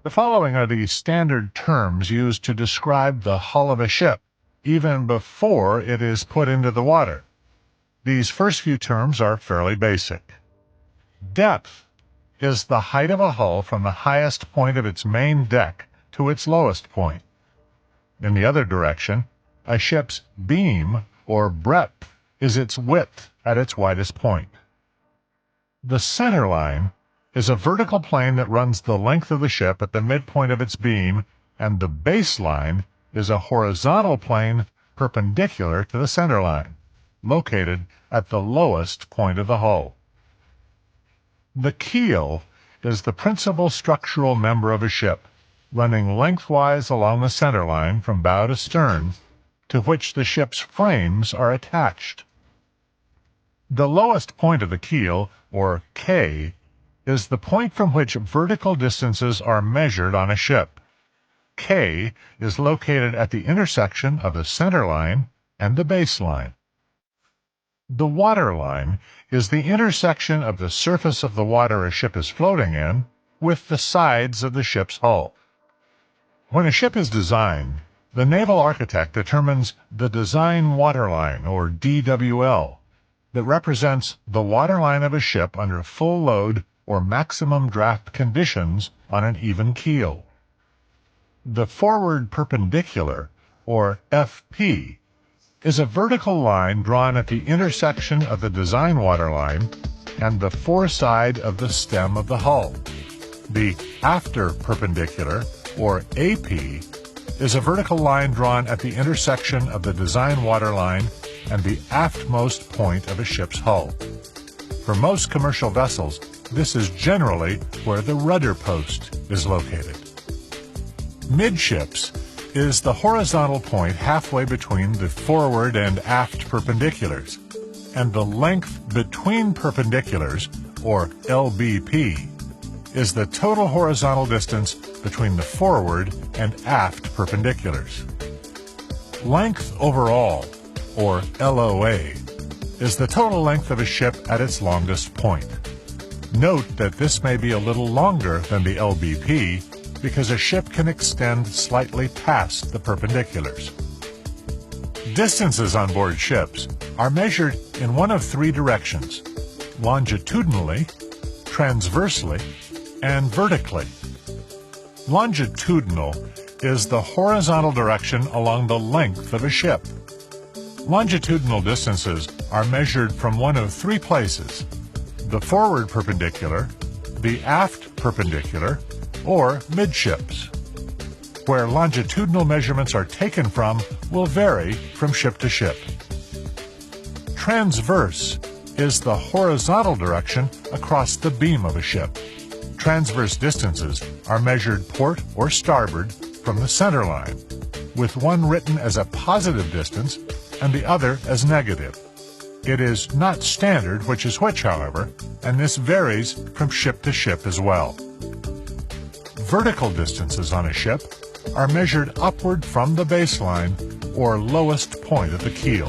The following are the standard terms used to describe the hull of a ship, even before it is put into the water. These first few terms are fairly basic. Depth is the height of a hull from the highest point of its main deck to its lowest point. In the other direction, a ship's beam, or breadth, is its width at its widest point. The center line is a vertical plane that runs the length of the ship at the midpoint of its beam, and the baseline is a horizontal plane perpendicular to the center line, located at the lowest point of the hull. The keel is the principal structural member of a ship, running lengthwise along the center line from bow to stern, to which the ship's frames are attached. The lowest point of the keel, or K, is the point from which vertical distances are measured on a ship. K is located at the intersection of the center line and the baseline. The water line is the intersection of the surface of the water a ship is floating in with the sides of the ship's hull. When a ship is designed, the naval architect determines the design waterline, or DWL, that represents the waterline of a ship under full load or maximum draft conditions on an even keel. The forward perpendicular, or FP, is a vertical line drawn at the intersection of the design waterline and the foreside of the stem of the hull. The after perpendicular, or AP, is a vertical line drawn at the intersection of the design waterline and the aftmost point of a ship's hull. For most commercial vessels, this is generally where the rudder post is located. Midships is the horizontal point halfway between the forward and aft perpendiculars, and the length between perpendiculars, or LBP, is the total horizontal distance between the forward and aft perpendiculars. Length overall, or LOA, is the total length of a ship at its longest point. Note that this may be a little longer than the LBP because a ship can extend slightly past the perpendiculars. Distances on board ships are measured in one of three directions: longitudinally, transversely, and vertically. Longitudinal is the horizontal direction along the length of a ship. Longitudinal distances are measured from one of three places: the forward perpendicular, the aft perpendicular, or midships. Where longitudinal measurements are taken from will vary from ship to ship. Transverse is the horizontal direction across the beam of a ship. Transverse distances are measured port or starboard from the center line, with one written as a positive distance and the other as negative. It is not standard which is which, however, and this varies from ship to ship as well. Vertical distances on a ship are measured upward from the baseline, or lowest point of the keel.